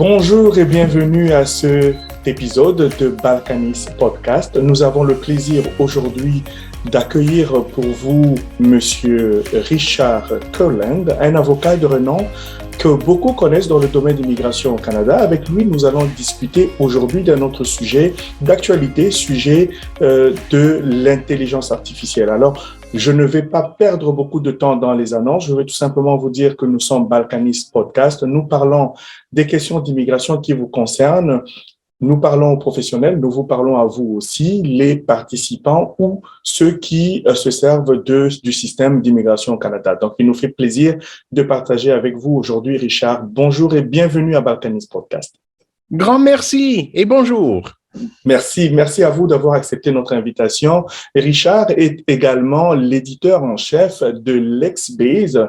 Bonjour et bienvenue à cet épisode de Balkanis Podcast. Nous avons le plaisir aujourd'hui d'accueillir pour vous Monsieur Richard Kurland, un avocat de renom que beaucoup connaissent dans le domaine de l'immigration au Canada. Avec lui, nous allons discuter aujourd'hui d'un autre sujet d'actualité, sujet de l'intelligence artificielle. Alors, je ne vais pas perdre beaucoup de temps dans les annonces. Je vais tout simplement vous dire que nous sommes Balkanis Podcast. Nous parlons des questions d'immigration qui vous concernent. Nous parlons aux professionnels, nous vous parlons à vous aussi, les participants ou ceux qui se servent du système d'immigration au Canada. Donc, il nous fait plaisir de partager avec vous aujourd'hui, Richard. Bonjour et bienvenue à Balkanis Podcast. Grand merci et bonjour. Merci à vous d'avoir accepté notre invitation. Richard est également l'éditeur en chef de Lexbase.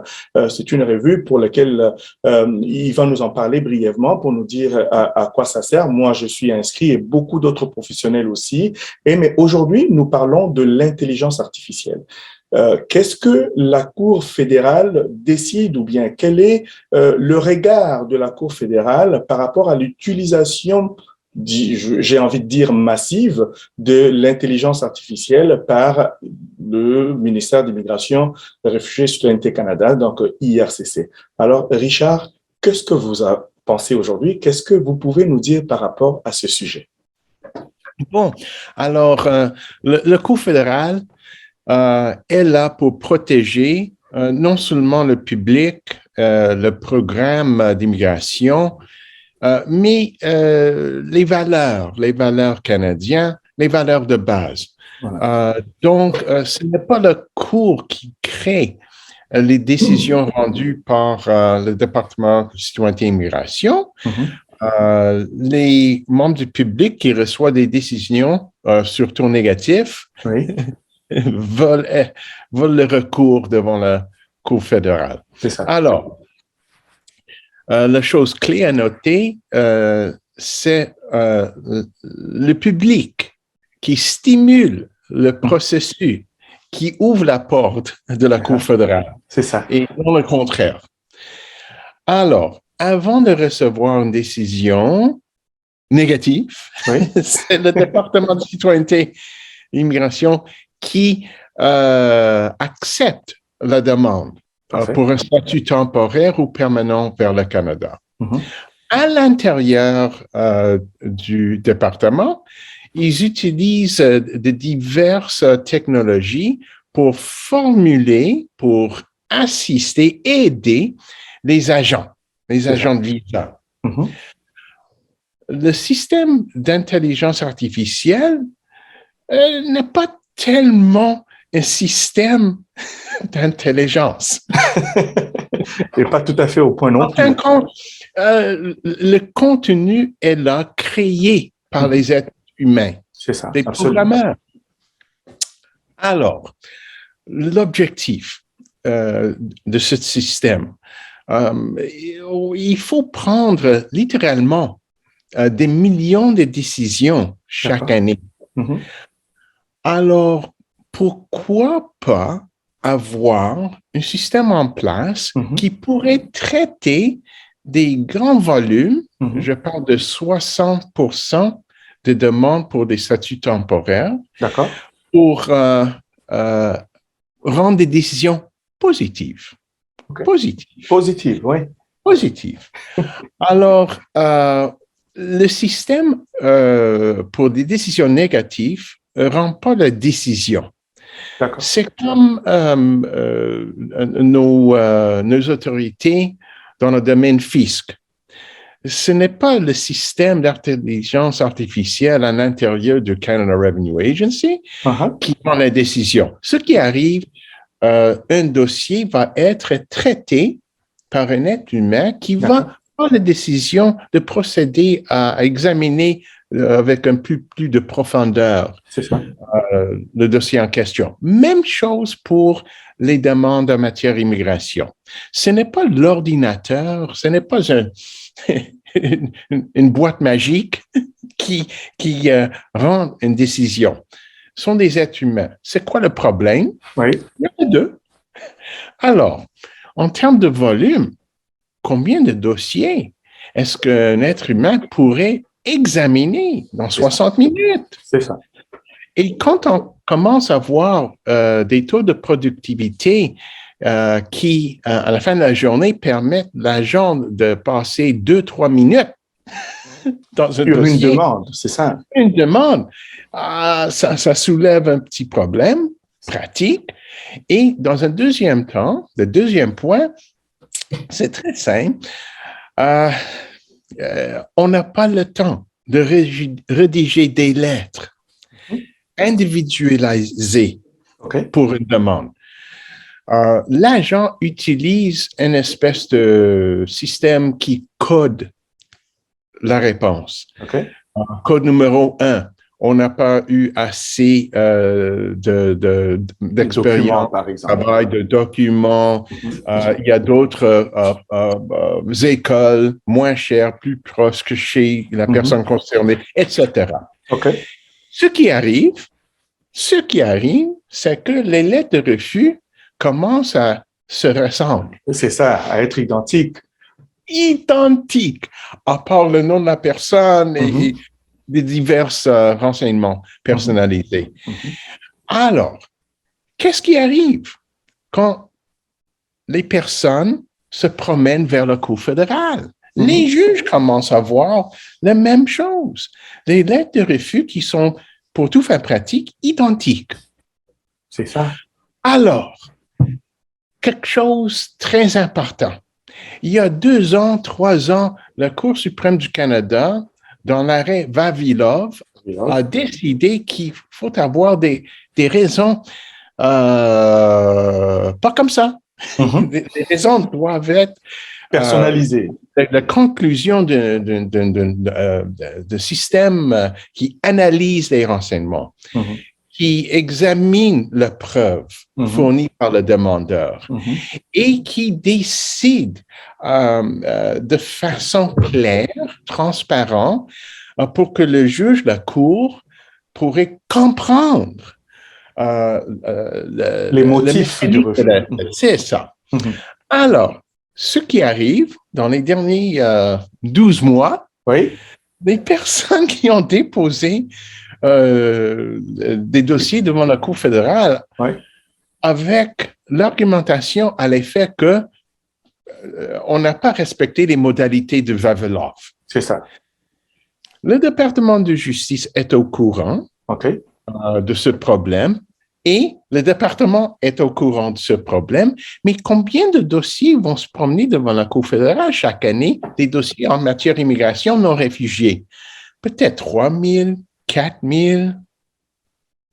C'est une revue pour laquelle il va nous en parler brièvement pour nous dire à quoi ça sert. Moi, je suis inscrit et beaucoup d'autres professionnels aussi. Mais aujourd'hui, nous parlons de l'intelligence artificielle. Qu'est-ce que la Cour fédérale décide ou bien quel est le regard de la Cour fédérale par rapport à l'utilisation, j'ai envie de dire massive, de l'intelligence artificielle par le ministère d'Immigration, des Réfugiés et Citoyenneté Canada, donc IRCC. Alors, Richard, qu'est-ce que vous pensez aujourd'hui? Qu'est-ce que vous pouvez nous dire par rapport à ce sujet? Bon, alors, le Cour fédéral est là pour protéger non seulement le public, le programme d'immigration, mais les valeurs canadiennes, les valeurs de base. Voilà. Donc, ce n'est pas la Cour qui crée les décisions rendues par le département de citoyenneté et immigration. Les membres du public qui reçoivent des décisions, surtout négatives, oui. veulent le recours devant la Cour fédérale. C'est ça. Alors, la chose clé à noter, c'est le public qui stimule le processus, qui ouvre la porte de la Cour fédérale. C'est ça. Et non le contraire. Alors, avant de recevoir une décision négative, oui. C'est le département de citoyenneté et immigration qui accepte la demande pour un statut temporaire ou permanent vers le Canada. À l'intérieur du département, ils utilisent de diverses technologies pour formuler, pour assister, aider les agents de visa. Le système d'intelligence artificielle n'est pas tellement un système d'intelligence. Et pas tout à fait au point non plus. Le contenu est là, créé par les êtres humains. C'est ça, les programmeurs. Alors, l'objectif de ce système, il faut prendre littéralement des millions de décisions chaque année. Alors, pourquoi pas avoir un système en place qui pourrait traiter des grands volumes, je parle de 60% de demandes pour des statuts temporaires, pour rendre des décisions positives. Positives, oui. Positives. Alors, le système pour des décisions négatives ne rend pas la décision. C'est comme nos autorités dans le domaine fisc. Ce n'est pas le système d'intelligence artificielle à l'intérieur du Canada Revenue Agency qui prend la décision. Ce qui arrive, un dossier va être traité par un être humain qui va prendre la décision de procéder à examiner avec un peu plus de profondeur le dossier en question. Même chose pour les demandes en matière d'immigration. Ce n'est pas l'ordinateur, ce n'est pas une boîte magique qui rend une décision. Ce sont des êtres humains. C'est quoi le problème? Oui. Il y en a deux. Alors, en termes de volume, combien de dossiers est-ce qu'un être humain pourrait examiner dans 60 minutes? C'est ça. Et quand on commence à voir des taux de productivité qui, à la fin de la journée, permettent l'agent de passer 2-3 minutes dans un dossier. Une demande, c'est ça. Une demande. Ça soulève un petit problème pratique. Et dans un deuxième temps, le deuxième point, c'est très simple. On n'a pas le temps de rédiger des lettres individualisées pour une demande. L'agent utilise une espèce de système qui code la réponse. Code numéro 1. On n'a pas eu assez d'expérience, travail, de documents. Il y a d'autres écoles moins chères, plus proches que chez la personne concernée, etc. Ce qui arrive, c'est que les lettres de refus commencent à se ressembler. C'est ça, à être identiques. Identiques, à part le nom de la personne et des divers renseignements personnalisés. Alors, qu'est-ce qui arrive quand les personnes se promènent vers la Cour fédérale? Les juges commencent à voir la même chose. Les lettres de refus qui sont, pour tout faire pratique, identiques. C'est ça. Alors, quelque chose de très important. Il y a 2 ans, 3 ans, la Cour suprême du Canada, dans l'arrêt Vavilov, a décidé qu'il faut avoir des raisons pas comme ça. Les raisons doivent être personnalisées. La conclusion de système qui analyse les renseignements, qui examine la preuve fournie par le demandeur et qui décide de façon claire, transparente, pour que le juge, la Cour, pourrait comprendre les motifs du refus. C'est ça. Alors, ce qui arrive dans les derniers 12 mois, les personnes qui ont déposé des dossiers devant la Cour fédérale avec l'argumentation à l'effet que on n'a pas respecté les modalités de Vavilov. C'est ça. Le département de justice est au courant de ce problème et le département est au courant de ce problème, mais combien de dossiers vont se promener devant la Cour fédérale chaque année, des dossiers en matière d'immigration non réfugiés? Peut-être 3 000, 4 000,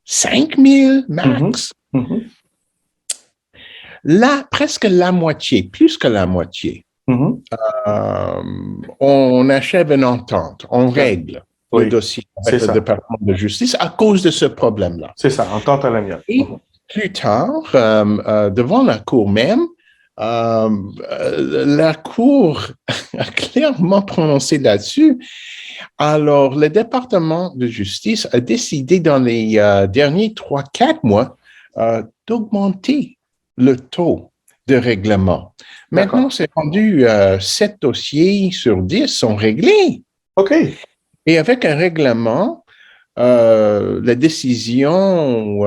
5 000 max. Là, presque la moitié, plus que la moitié, on achève une entente, on règle le dossier avec le département de justice à cause de ce problème-là. C'est ça, entente à l'amiable. Et plus tard, devant la Cour même, la Cour a clairement prononcé là-dessus. Alors, le département de justice a décidé dans les derniers 3-4 mois d'augmenter le taux de règlement. Maintenant, c'est rendu 7 dossiers sur 10 sont réglés. Et avec un règlement, la décision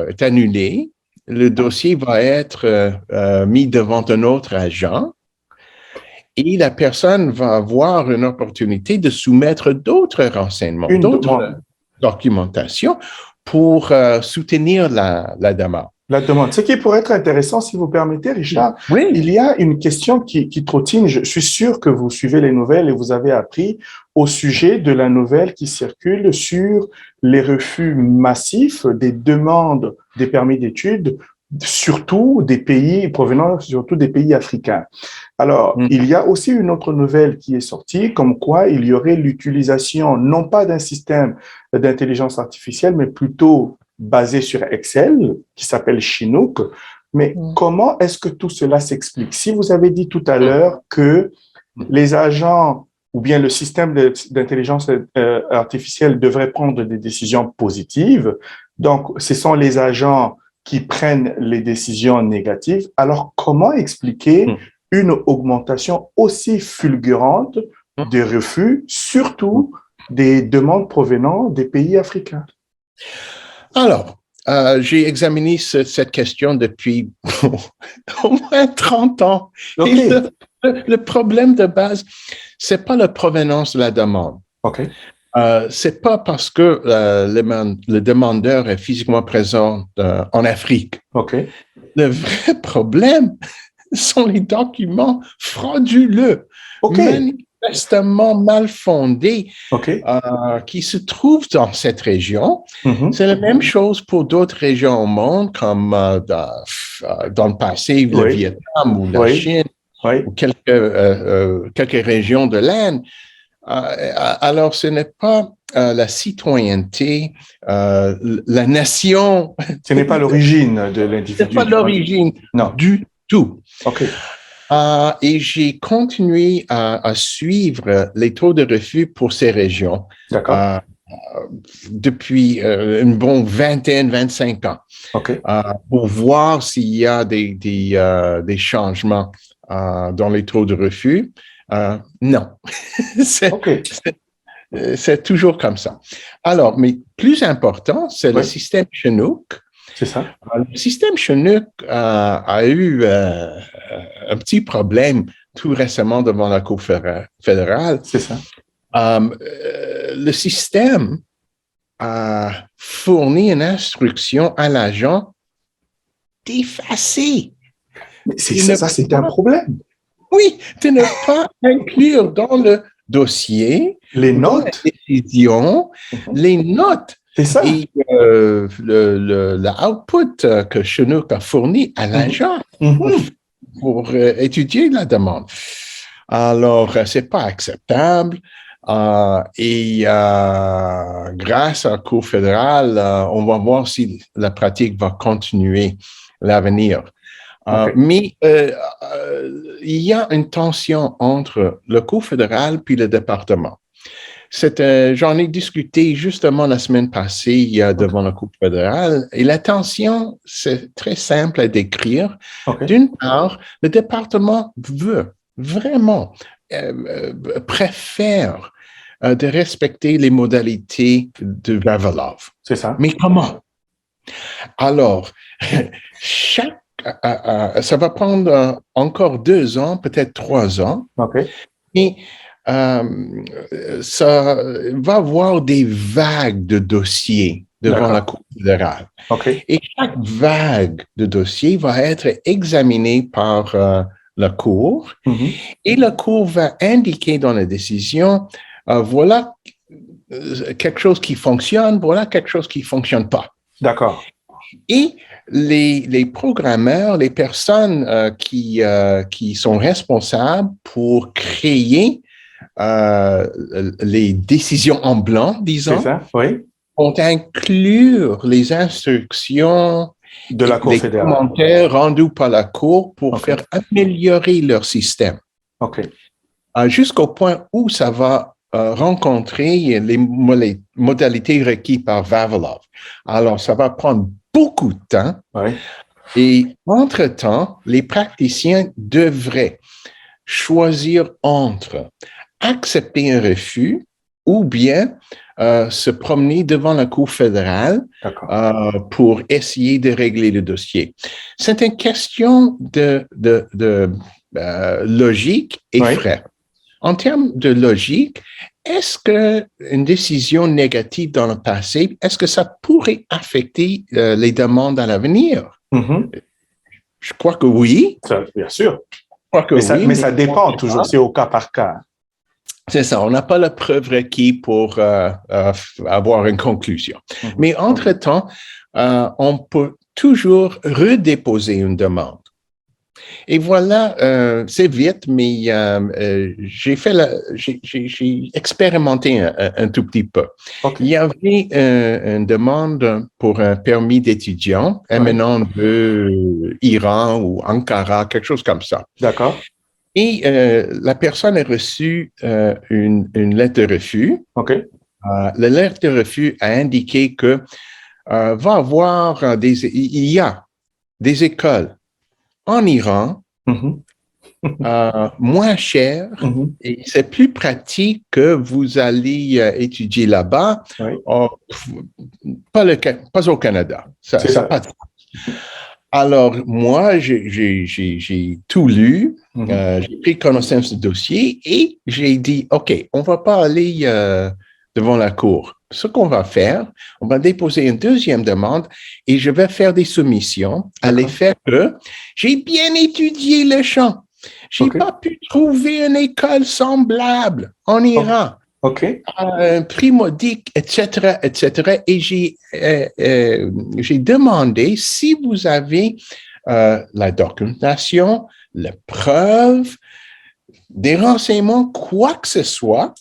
est annulée. Le dossier va être mis devant un autre agent et la personne va avoir une opportunité de soumettre d'autres renseignements, d'autres documentations pour soutenir la demande. La demande. Ce qui pourrait être intéressant, si vous permettez, Richard, il y a une question qui trottine. Je suis sûr que vous suivez les nouvelles et vous avez appris au sujet de la nouvelle qui circule sur les refus massifs des demandes des permis d'études, surtout des pays provenant surtout des pays africains. Alors, il y a aussi une autre nouvelle qui est sortie, comme quoi il y aurait l'utilisation non pas d'un système d'intelligence artificielle, mais plutôt basé sur Excel, qui s'appelle Chinook. Mais comment est-ce que tout cela s'explique? Si vous avez dit tout à l'heure que les agents ou bien le système d'intelligence artificielle devrait prendre des décisions positives, donc ce sont les agents qui prennent les décisions négatives, alors comment expliquer une augmentation aussi fulgurante des refus, surtout des demandes provenant des pays africains? Alors, j'ai examiné cette question depuis au moins 30 ans. Okay. Et le problème de base, c'est pas la provenance de la demande. Okay. C'est pas parce que le demandeur est physiquement présent en Afrique. Okay. Le vrai problème sont les documents frauduleux, manifestement mal fondés, qui se trouvent dans cette région. C'est la même chose pour d'autres régions au monde, comme dans le passé, le Vietnam ou la Chine, ou quelques régions de l'Inde. Alors, ce n'est pas la citoyenneté, la nation. Ce n'est pas l'origine de l'individu. Ce n'est pas l'origine du tout. Okay. Et j'ai continué à suivre les taux de refus pour ces régions depuis une bonne 25 ans pour voir s'il y a des changements dans les taux de refus. Non, c'est toujours comme ça. Alors, mais plus important, c'est le système Chinook. C'est ça. Le système Chinook a eu un petit problème tout récemment devant la Cour fédérale. C'est ça. Le système a fourni une instruction à l'agent d'effacer. Ça, c'était un problème. Oui, de ne pas inclure dans le dossier les notes, la décision, les notes. C'est ça. Et le output que Chinook a fourni à l'agent pour étudier la demande. Alors, c'est pas acceptable. Et grâce à la Cour fédérale, on va voir si la pratique va continuer à l'avenir. Mais il y a une tension entre le Cour fédéral puis le département. J'en ai discuté justement la semaine passée devant la Cour fédérale, et la tension, c'est très simple à décrire. D'une part, le département préfère de respecter les modalités de Vavilov. C'est ça. Mais comment? Alors, ça va prendre encore 2 ans, peut-être 3 ans. Et ça va avoir des vagues de dossiers devant la Cour fédérale. Et chaque vague de dossiers va être examinée par la Cour. Et la Cour va indiquer dans la décision, voilà quelque chose qui fonctionne, voilà quelque chose qui ne fonctionne pas. D'accord. Et les programmeurs, les personnes qui sont responsables pour créer les décisions en blanc, disons, vont inclure les instructions de la Cour fédérale, les commentaires rendus par la Cour pour faire améliorer leur système. Jusqu'au point où ça va rencontrer les modalités requises par Vavilov. Alors, ça va prendre beaucoup de temps. Et entre-temps, les praticiens devraient choisir entre accepter un refus ou bien se promener devant la Cour fédérale pour essayer de régler le dossier. C'est une question de logique et frais. En termes de logique, est-ce qu'une décision négative dans le passé, est-ce que ça pourrait affecter les demandes à l'avenir? Je crois que oui. Bien sûr. Mais ça dépend toujours, c'est au cas par cas. C'est ça, on n'a pas la preuve requise pour avoir une conclusion. Mais entre-temps, on peut toujours redéposer une demande. Et voilà, c'est vite, mais j'ai expérimenté un tout petit peu. Il y avait une demande pour un permis d'étudiant émanant de Iran ou Ankara, quelque chose comme ça. D'accord. Et la personne a reçu une lettre de refus. La lettre de refus a indiqué que il y a des écoles en Iran moins cher et c'est plus pratique que vous allez étudier là-bas, pas au Canada. Ça pas de... Alors, moi, j'ai tout lu, j'ai pris connaissance du dossier et j'ai dit, OK, on va pas aller devant la Cour. Ce qu'on va faire, on va déposer une deuxième demande et je vais faire des soumissions à l'effet que j'ai bien étudié le champ. J'ai pas pu trouver une école semblable en Iran. Un prix modique, etc., etc. Et j'ai demandé si vous avez la documentation, la preuve, des renseignements, quoi que ce soit,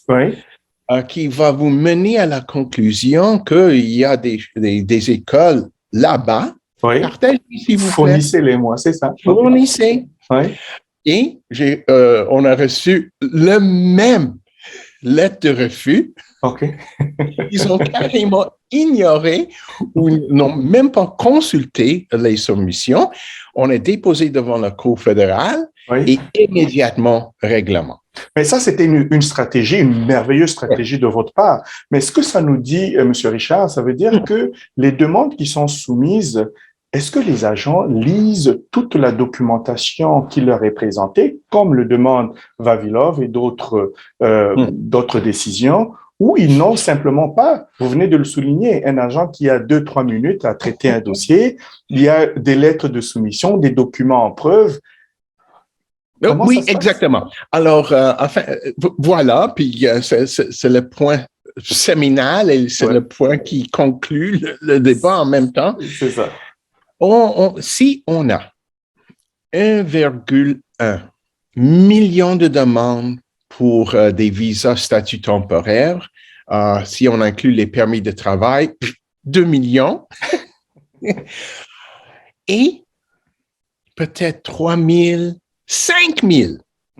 qui va vous mener à la conclusion qu'il y a des écoles là-bas. Partagez, s'il vous plaît. Fournissez-les, moi, c'est ça. Fournissez. Et on a reçu le même lettre de refus. Ils ont carrément ignoré ou n'ont même pas consulté les soumissions. On est déposé devant la Cour fédérale et immédiatement règlement. Mais ça, c'était une stratégie, une merveilleuse stratégie de votre part. Mais ce que ça nous dit, M. Richard, ça veut dire que les demandes qui sont soumises, est-ce que les agents lisent toute la documentation qui leur est présentée, comme le demande Vavilov et d'autres décisions, ou ils n'ont simplement pas, vous venez de le souligner, un agent qui a 2-3 minutes à traiter un dossier, il y a des lettres de soumission, des documents en preuve. Oui, exactement. Alors, voilà, puis c'est le point séminal et c'est le point qui conclut le débat en même temps. C'est ça. Si on a 1,1 million de demandes pour des visas statut temporaire, si on inclut les permis de travail, 2 millions, et peut-être 3 000, 5 000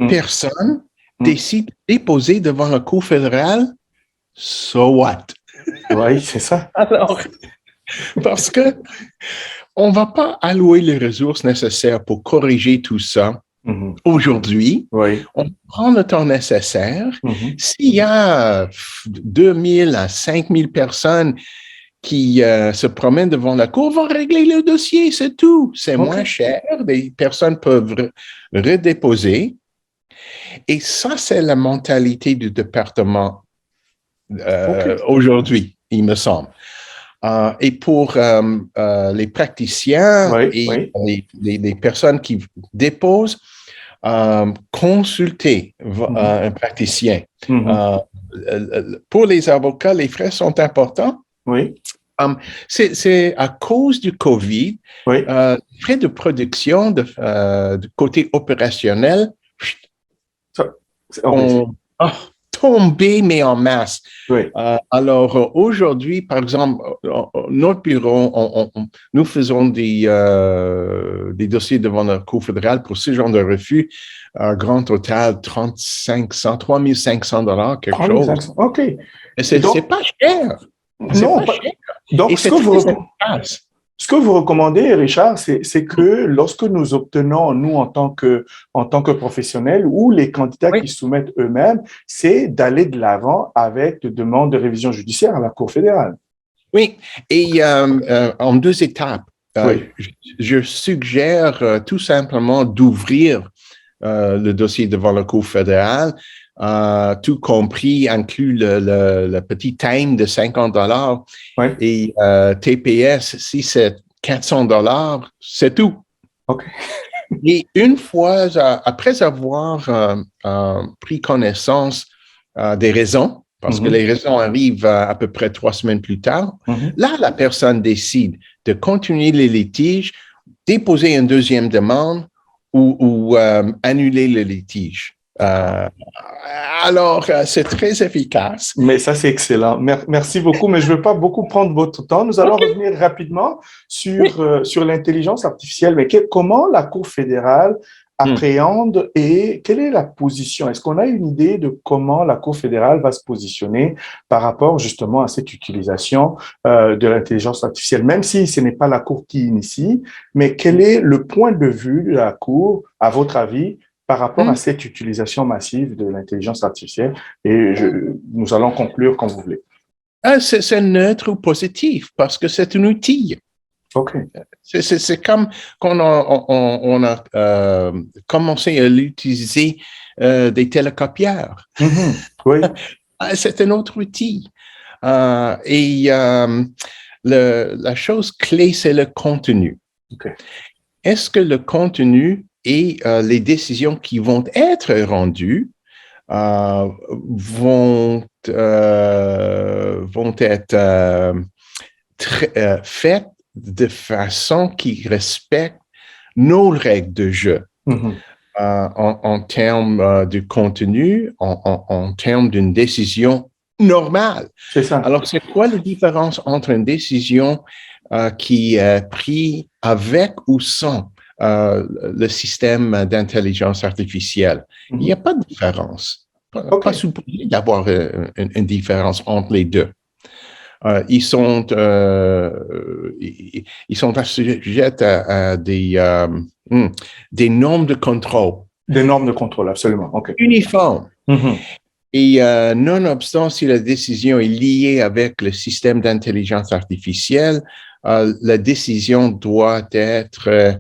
personnes décident de déposer devant la Cour fédérale, so what? Oui, c'est ça. Alors, parce que on ne va pas allouer les ressources nécessaires pour corriger tout ça aujourd'hui. On prend le temps nécessaire. S'il y a 2 000 à 5 000 personnes qui se promènent devant la Cour, vont régler le dossier, c'est tout. C'est moins cher. Les personnes peuvent redéposer. Et ça, c'est la mentalité du département aujourd'hui, il me semble. Et pour les praticiens et les personnes qui déposent, consulter un praticien. Pour les avocats, les frais sont importants. C'est à cause du COVID, les frais de production du côté opérationnel ont tombé, mais en masse. Alors, aujourd'hui, par exemple, notre bureau, nous faisons des dossiers devant la Cour fédérale pour ce genre de refus, un grand total, 3 500 $, quelque chose. Et c'est pas cher. Non, pas cher. Donc, ce que vous recommandez, Richard, c'est que lorsque nous obtenons, nous, en tant que professionnels, ou les candidats qui soumettent eux-mêmes, c'est d'aller de l'avant avec des demandes de révision judiciaire à la Cour fédérale. Oui, et en 2 étapes. Je suggère tout simplement d'ouvrir le dossier devant la Cour fédérale, tout compris, inclut le petit time de 50 $, et TPS, si c'est 400 $, c'est tout. Et une fois, après avoir pris connaissance des raisons, parce que les raisons arrivent à peu près 3 semaines plus tard, là, la personne décide de continuer les litiges, déposer une deuxième demande ou annuler le litige. Alors, c'est très efficace. Mais ça, c'est excellent. Merci beaucoup, mais je ne veux pas beaucoup prendre votre temps. Nous allons revenir rapidement sur l'intelligence artificielle. Mais comment la Cour fédérale appréhende et quelle est la position? Est-ce qu'on a une idée de comment la Cour fédérale va se positionner par rapport justement à cette utilisation de l'intelligence artificielle, même si ce n'est pas la Cour qui initie, mais quel est le point de vue de la Cour, à votre avis, par rapport à cette utilisation massive de l'intelligence artificielle. Et nous allons conclure quand vous voulez. C'est neutre ou positif parce que c'est un outil. OK. C'est comme quand on a commencé à l'utiliser des télécopieurs. Oui. C'est un autre outil. La chose clé, c'est le contenu. Okay. Est-ce que le contenu et les décisions qui vont être rendues vont être faites de façon qui respecte nos règles de jeu en termes de contenu, en termes d'une décision normale. C'est ça. Alors, c'est quoi la différence entre une décision qui est prise avec ou sans le système d'intelligence artificielle? Il n'y a pas de différence. Pas supposé d'avoir une différence entre les deux. Ils sont assujettés à des normes de contrôle. Des normes de contrôle, absolument. Okay. Uniformes. Et nonobstant si la décision est liée avec le système d'intelligence artificielle, la décision doit être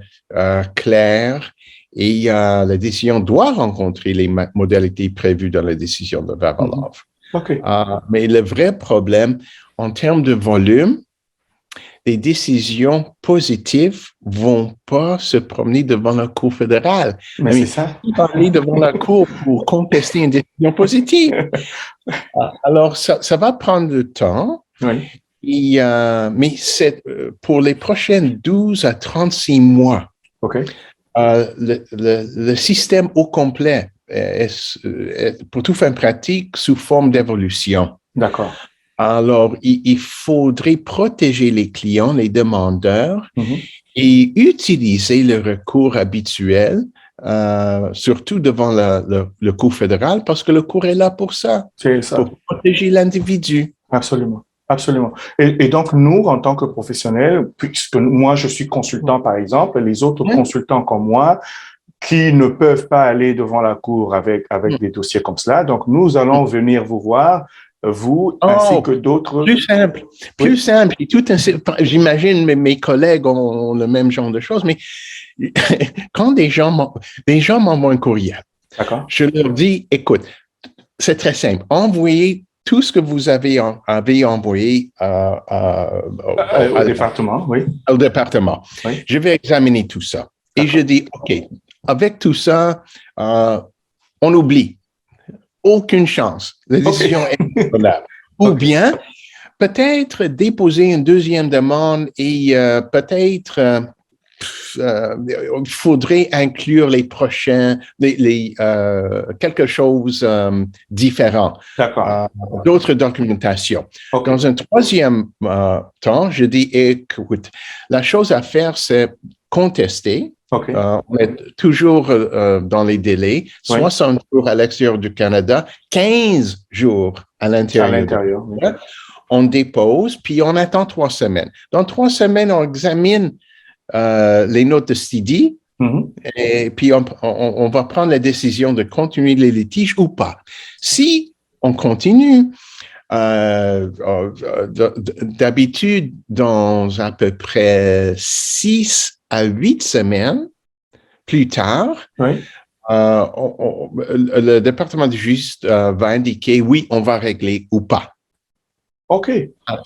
claire et la décision doit rencontrer les modalités prévues dans la décision de Vavilov. Okay. Mais le vrai problème, en termes de volume, les décisions positives vont pas se promener devant la Cour fédérale. Mais c'est ça. Ils vont aller devant la Cour pour contester une décision positive. Alors, ça va prendre du temps. Oui. Mais c'est pour les prochaines 12 à 36 mois. Okay. Le système au complet est, pour tout fin pratique, sous forme d'évolution. D'accord. Alors, il faudrait protéger les clients, les demandeurs, et utiliser le recours habituel, surtout devant le cours fédéral, parce que le cours est là pour ça, pour protéger l'individu. Absolument. Absolument. Et donc, nous, en tant que professionnels, puisque moi, je suis consultant, par exemple, les autres consultants comme moi, qui ne peuvent pas aller devant la cour avec des dossiers comme cela, donc nous allons venir vous voir, vous, ainsi que d'autres. Plus simple. Et j'imagine mes collègues ont le même genre de choses, mais quand des gens m'envoient un courriel, je leur dis, écoute, c'est très simple, envoyez tout ce que vous avez envoyé au département, oui. Au département. Oui. Je vais examiner tout ça. Et je dis, OK, avec tout ça, on oublie. Aucune chance. La décision est incontrôlable. Ou bien, peut-être déposer une deuxième demande et peut-être il faudrait inclure les prochains, quelque chose différent. D'accord. D'autres documentations. Dans un troisième temps, je dis, écoute, la chose à faire, c'est contester. On est toujours dans les délais, 60 jours à l'extérieur du Canada, 15 jours à l'intérieur. On dépose, puis on attend 3 semaines. Dans 3 semaines, on examine les notes de study, et puis on va prendre la décision de continuer les litiges ou pas. Si on continue, d'habitude, dans à peu près 6 à 8 semaines plus tard, le département de justice va indiquer oui, on va régler ou pas. OK.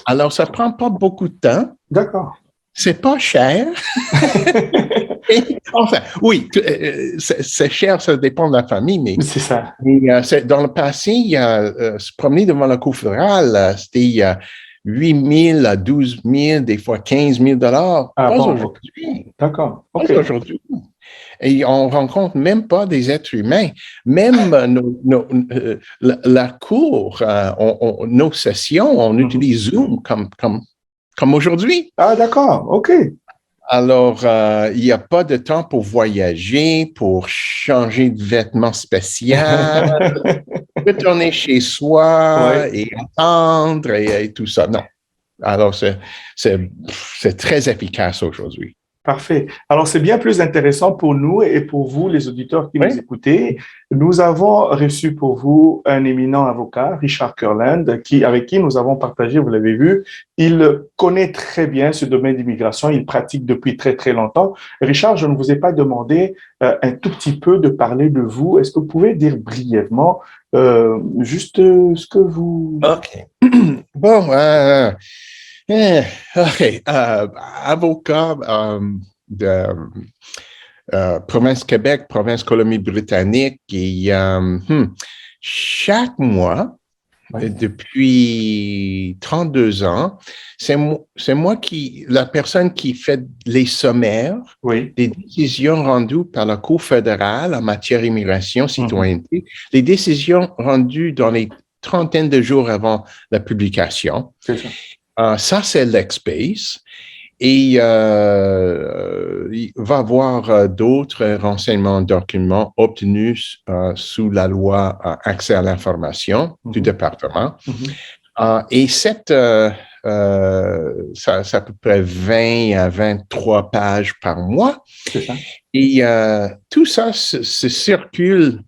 Alors, ça prend pas beaucoup de temps. D'accord. C'est pas cher. Enfin, oui, c'est cher, ça dépend de la famille, mais c'est ça. Dans le passé, se promener devant la Cour fédérale, c'était 8 000 à 12 000, des fois 15 000 $. Pas aujourd'hui. D'accord. Pas aujourd'hui. Et on rencontre même pas des êtres humains. Même la Cour, nos sessions, on utilise Zoom comme aujourd'hui. Ah, d'accord. OK. Alors, il n'y a pas de temps pour voyager, pour changer de vêtements spéciaux, retourner chez soi et attendre et tout ça. Non. Alors, c'est très efficace aujourd'hui. Parfait. Alors, c'est bien plus intéressant pour nous et pour vous, les auditeurs qui nous écoutez. Nous avons reçu pour vous un éminent avocat, Richard Kurland, avec qui nous avons partagé, vous l'avez vu, il connaît très bien ce domaine d'immigration, il pratique depuis très, très longtemps. Richard, je ne vous ai pas demandé un tout petit peu de parler de vous. Est-ce que vous pouvez dire brièvement juste ce que vous... OK. Bon, OK. Avocat de province Québec, province Colombie-Britannique, et chaque mois, depuis 32 ans, c'est moi la personne qui fait les sommaires des décisions rendues par la Cour fédérale en matière d'immigration, citoyenneté, les décisions rendues dans les trentaine de jours avant la publication. C'est ça. Ça, c'est l'Expace. Et il va y avoir d'autres renseignements, documents obtenus sous la loi accès à l'information du département. Et ça à peu près 20 à 23 pages par mois. C'est ça. Et tout ça se circule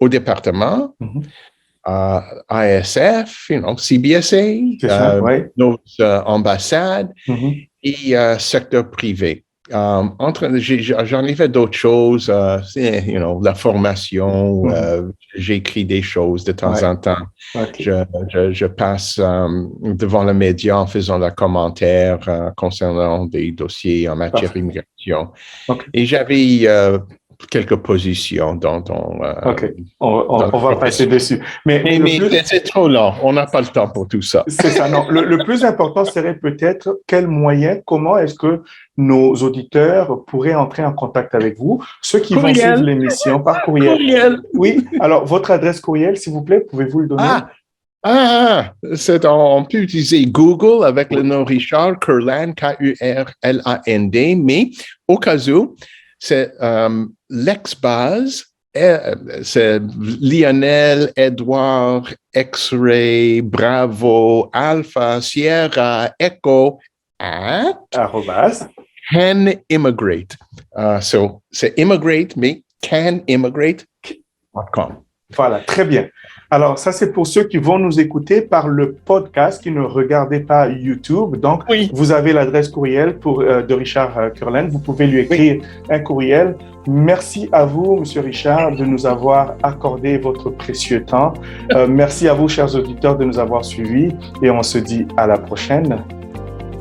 au département. ISF, CBSA, nos ambassades et secteur privé. J'en ai fait d'autres choses, la formation, j'écris des choses de temps en temps. Je passe devant les médias en faisant des commentaires concernant des dossiers en matière d'immigration. Et j'avais quelques positions dans on va passer dessus. Mais c'est trop long. On n'a pas le temps pour tout ça. C'est ça, non. Le plus important serait peut-être comment est-ce que nos auditeurs pourraient entrer en contact avec vous, ceux qui vont suivre l'émission par courriel. Oui, alors votre adresse courriel, s'il vous plaît, pouvez-vous le donner? On peut utiliser Google avec le nom Richard Kurland, Kurland, mais au cas où, c'est l'ex-base, c'est Lionel, Edouard, X-Ray, Bravo, Alpha, Sierra, Echo, can immigrate. C'est immigrate, mais canimmigrate.com. Voilà, très bien. Alors, ça, c'est pour ceux qui vont nous écouter par le podcast, qui ne regardez pas YouTube. Donc, vous avez l'adresse courriel de Richard Kurland. Vous pouvez lui écrire un courriel. Merci à vous, Monsieur Richard, de nous avoir accordé votre précieux temps. Merci à vous, chers auditeurs, de nous avoir suivis. Et on se dit à la prochaine.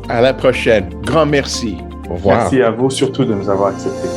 À la prochaine. Grand merci. Au revoir. Merci à vous, surtout, de nous avoir acceptés.